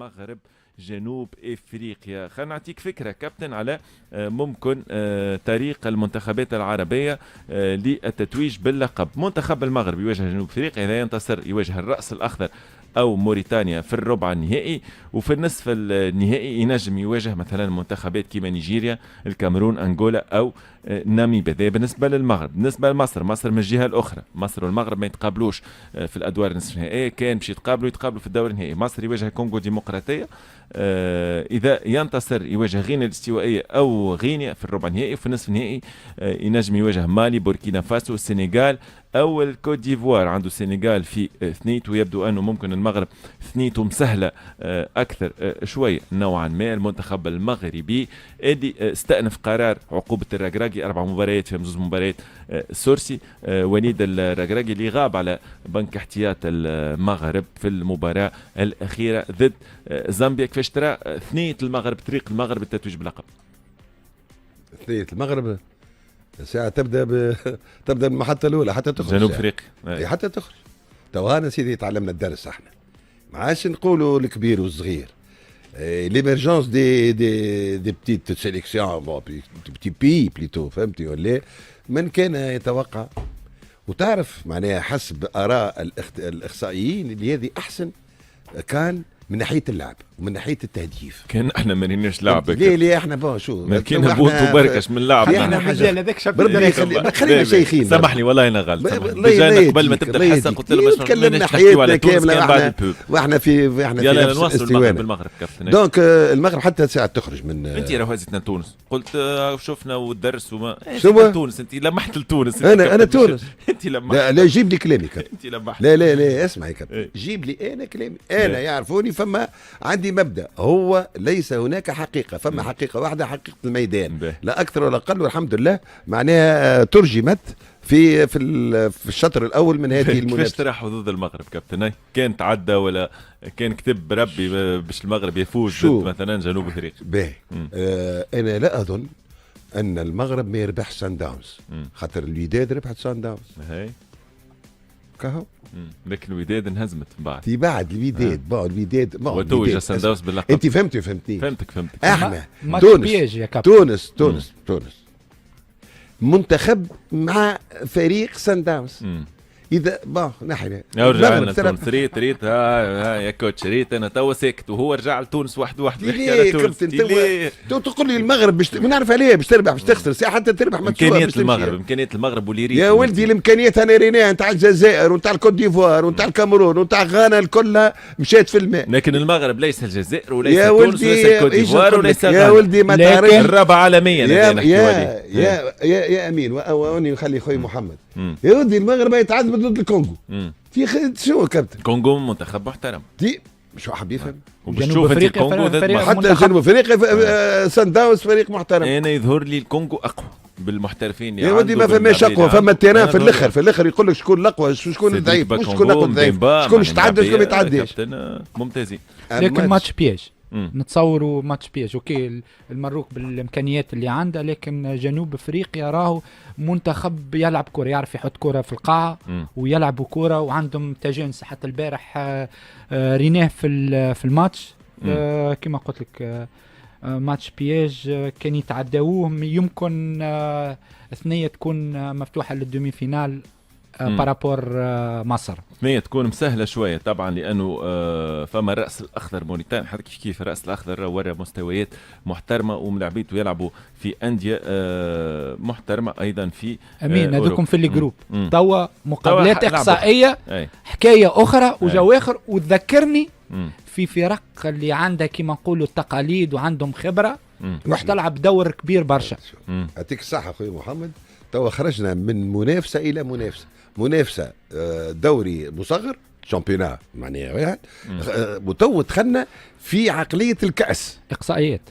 المغرب جنوب افريقيا. خلينا نعطيك فكره كابتن على ممكن طريق المنتخبات العربيه للتتويج باللقب. منتخب المغرب يواجه جنوب افريقيا، اذا ينتصر يواجه الراس الاخضر او موريتانيا في الربع النهائي، وفي النصف النهائي ينجم يواجه مثلا منتخبات كيما نيجيريا، الكاميرون، انغولا او ناميبيا. هذا بالنسبه للمغرب. بالنسبه لمصر، مصر من الجهه الاخرى، مصر والمغرب ما يتقابلوش في الادوار النصف النهائيه، كان باش يتقابلوا في الدور النهائي. مصر يواجه كونغو ديمقراطيه، اذا ينتصر يواجه غينيا الاستوائيه او غينيا في الربع النهائي، وفي النصف النهائي ينجم يواجه مالي، بوركينا فاسو، السنغال او الكوت ديفوار. عنده السنغال في ثنيته، ويبدو انه ممكن المغرب ثنيته مسهله اكثر شويه نوعا ما. المنتخب المغربي اللي استأنف قرار عقوبه الركراكي، 4 مباريات فيهم 2 مباريات سورسي. وليد الركراكي اللي غاب على بنك احتياط المغرب في المباراه الاخيره ضد زامبيا. كيفاش ترى ثنيه المغرب، طريق المغرب التتويج باللقب؟ ثنيه المغرب ساعة تبدا بالمحطة الأولى حتى تخرج جنوب افريقيا، حتى تخرج. تو هانا سيدي تعلمنا الدرس احنا، ما عادش نقولوا الكبير والصغير. ليميرجونس دي بتيت سيليكسيون بتي بي بليتو، فهمتي ولا؟ من كان يتوقع وتعرف معناها حسب آراء الإخصائيين اللي هذه أحسن كان من ناحيه اللعب ومن ناحيه التهديف. كان احنا ما ريناش لعب. ليه احنا شو كان نبوط وبركش من اللعب. احنا مجال هذاك خلينا شيخين. سامحني والله انا غلط. قبل ما تبدا الحصه قلت له باش نتكلمنا حياتنا كامله واحنا في يلا نوصلوا المغرب بالمغرب كابتن. دونك المغرب حتى ساعه تخرج من انت راه هزتنا تونس، قلت شفنا والدرس وما تونس. انت لمحت لتونس. انا تونس. انت لمحت. لا جيب لي كلامي انت لمحت. لا اسمع يا كابتن، جيب لي انا كلامي. انا يعرفوني فما عندي مبدا، هو ليس هناك حقيقه، فما حقيقه واحده، حقيقه الميدان، لا اكثر ولا اقل. والحمد لله معناها ترجمت في الشطر الاول من هذه المنافسه. كيفاش ترى حظوظ المغرب كابتن؟ كان تعدى ولا كان كتب ربي باش المغرب يفوز ضد مثلا جنوب افريقيا؟ باهي. انا لا اظن ان المغرب ما يربحش سان داونز، خاطر الوداد ربحت سان داونز. كهو لكن الوداد انهزمت بعد الوداد وتوج سان داونز باللقب. انت فهمتني؟ فهمتك. احنا تونس منتخب مع فريق سان داونز. اذا نحن رجع لنا تونس. ريت يا كوتش، ريت انا توا ساكت وهو رجع لتونس واحد يحكي على تونس. تو تقول لي المغرب باش نعرف عليه باش تربح باش تخسر ساعه حتى تربح. امكانيات المغرب واللي يريد يا ولدي الامكانيات انا ريناها نتاع الجزائر ونتاع الكوت ديفوار ونتاع الكاميرون ونتاع غانا الكلها مشات في الماء. لكن المغرب ليس الجزائر وليس تونس وليس الكوت ديفوار وليس يا ولدي ما تعرفش الرابعه عالميا. يا امين واني نخلي خوي محمد. يا ولدي المغرب يتعذب ضد الكونغو. في شو كابتن؟ كونغو منتخب محترم. مش حاب يفهم. وبشوف انت الكونغو حتى جنوب افريقيا سان داونز فريق محترم. انا يظهر لي الكونغو اقوى بالمحترفين. يا ودي ما فماش اقوى، فما التيران في الاخر يقول لك شكون الاقوى شكون الضعيف، مش شكون اقوى الضعيف، شكون باش يتعدى شكون ما يتعداش. ممتازين. لكن ماتش بياج نتصوروا ماتش بياج. اوكي المروك بالامكانيات اللي عنده، لكن جنوب افريقيا راهو منتخب يلعب كره، يعرف يحط كره في القاعه ويلعبوا كره، وعندهم تجانس. حتى البارح ريناه في الماتش كما قلت لك ماتش بياج كان يتعداوه. يمكن ثنيه تكون مفتوحه للدومي فينال بارابور مصر. ثنيه تكون مسهله شويه طبعا، لانه فما الراس الاخضر موريتانيا. حتى كيف الراس الاخضر ورى مستويات محترمه وملاعبيته يلعبوا في انديه محترمه ايضا في امين. هذوكم في الجروب توا مقابلات اقصائيه حكايه اخرى وجو اخر. وتذكرني في فرق اللي عندها كما نقولوا التقاليد وعندهم خبره مش تلعب دور كبير برشا. يعطيك الصحه اخوي محمد. توا خرجنا من منافسه الى منافسه دوري مصغر شامبيونا معناها واحد، وتو دخلنا في عقليه الكاس.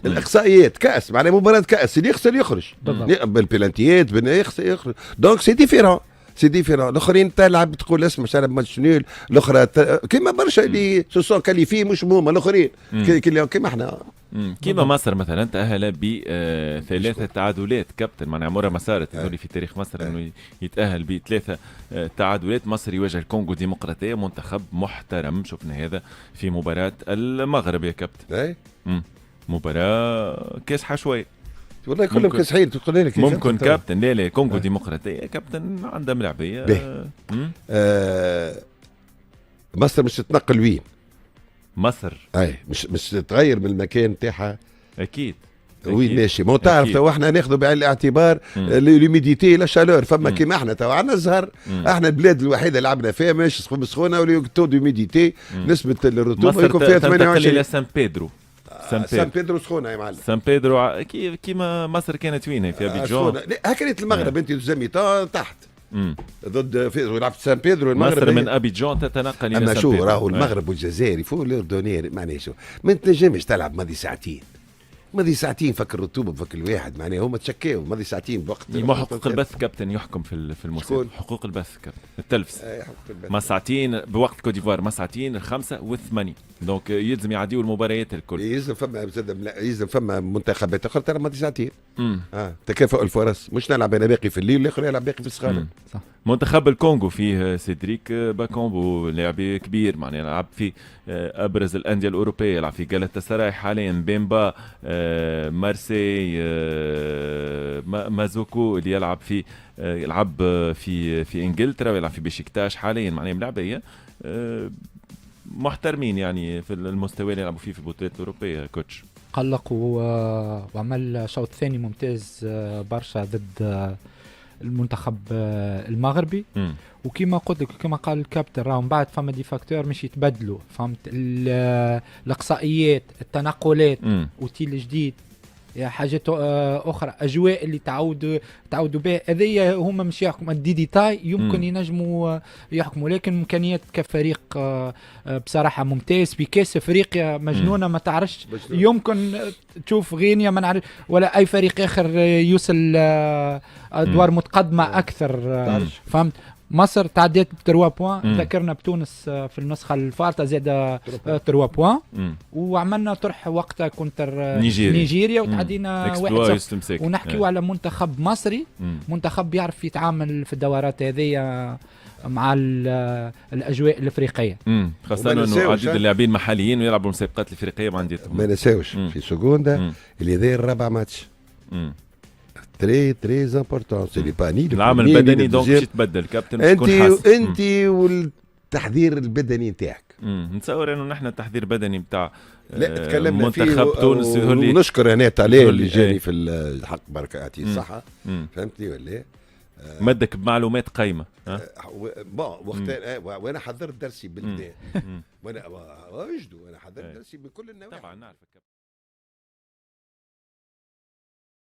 الاقصائيات كاس معناها مباراه كاس، اللي يخسر يخرج بالبلانتيات يخسر. دونك سي ديفيرون الاخرين تلعب تقول اسمع شرب ماتش نول، الاخرى كيما برشا اللي سوسون كاليفي مش مهمه الاخرين كيما احنا كيما مصر مثلا تأهل بثلاثة تعادلات كابتن، معناها عمرها ما صارت هذول في تاريخ مصر انه يتأهل بثلاثة تعادلات. مصر يواجه الكونغو الديمقراطية، منتخب محترم، شفنا هذا في مباراة المغرب يا كابتن. مباراة كاسحة شوية والله، كلهم كاسحين تقول لك ممكن كابتن. لا كونغو ديمقراطية كابتن عندها ملعبية. مصر مش تتنقل وين؟ مصر مش تتغير من المكان تاعها اكيد وين ماشي. ما تعرف تو احنا ناخذ بعين الاعتبار لوميديتي لا شالور. فما كيما احنا تو عندنا الزهر، احنا البلاد الوحيده اللي لعبنا فيها ماشي سخونه ولا تو دوميديتي، نسبه الرطوبه يكون فيها 28. الى سان بيدرو. سان بيدرو سخونه يا معلم. سان بيدرو كيما مصر كانت وين في ابيجان. هكذا المغرب انت تزمي تحت ضد لعبت سان بيدرو. المغرب مصر من ابيجان تتنقل الى سان بيدرو. اما شو راهو المغرب والجزائر فوق الاردنيين، معناها شو ما تنجمش تلعب ماضي ساعتين. ماضي ساعتين فك الرطوبه بفك الواحد، معناها هما تشكاو ماضي ساعتين بوقت. ما حقوق البث كابتن يحكم في الموسم. حقوق البث كابتن التلفز ما ساعتين بوقت كوديفوار، ما ساعتين 5 و8، دونك يلزم يعديوا المباريات الكل. يلزم فما منتخبات اخرى ترى ماضي ساعتين. تكافؤ الفرص، مش نلعب انا باقي في الليل والاخر يلعب باقي في السخانه. صح. منتخب الكونغو فيه سيدريك باكومبو، لاعب كبير، معناه يلعب في ابرز الانديه الاوروبيه، يلعب في جالاتا سراي حاليا، بيمبا، مارسي، مازوكو اللي يلعب في انجلترا، ويلعب في بشكتاش حاليا، معناه ملاعبيه محترمين يعني في المستوى اللي يلعبوا فيه في البطولات الاوروبيه. كوتش قلق وعمل شوط ثاني ممتاز برشا ضد المنتخب المغربي. وكما قلت لك كما قال الكابتن، راهم بعد فما دي فاكتور مش يتبدلوا، فهمت؟ الاقصائيات، التنقلات، اوتيل جديد، حاجات اخرى، اجواء اللي تعودوا بها، هذيا هما مش يحكموا الدي ديتاي، يمكن ينجموا يحكموا، لكن امكانيات كفريق بصراحه ممتاز. في كاس افريقيا مجنونه، ما تعرفش يمكن تشوف غينيا ما نعرف ولا اي فريق اخر يوصل ادوار متقدمه اكثر. فهمت؟ مصر تعديت ب 3 بوان، ذكرنا بتونس في النسخه الفارطه زاد 3 بوان، وعملنا طرح وقتها كونتر نيجيريا وتعدينا 1-0. ونحكيو على منتخب مصري، منتخب يعرف يتعامل في الدورات هذه مع الاجواء الافريقيه، خاصه انه عديد اللاعبين محليين ويلعبوا المسابقات الافريقيه مع انديتهم. ما نساوش في سكوندا اللي داير الرابع ماتش تري امبورطون، سي با ني العامل البدني، دونك باش يتبدل كابتن. انت والتحضير البدني نتاعك. نتصور انه نحن التحضير البدني بتاع منتخب تونس، ونشكر هنا عليه اللي جاني في الحق بركه يعطيه الصحه. فهمتني ولا؟ مدك بمعلومات قيمه. وانا حضرت درسي بالبدايه، وانا حضرت درسي بكل النواحي طبعا. نعرف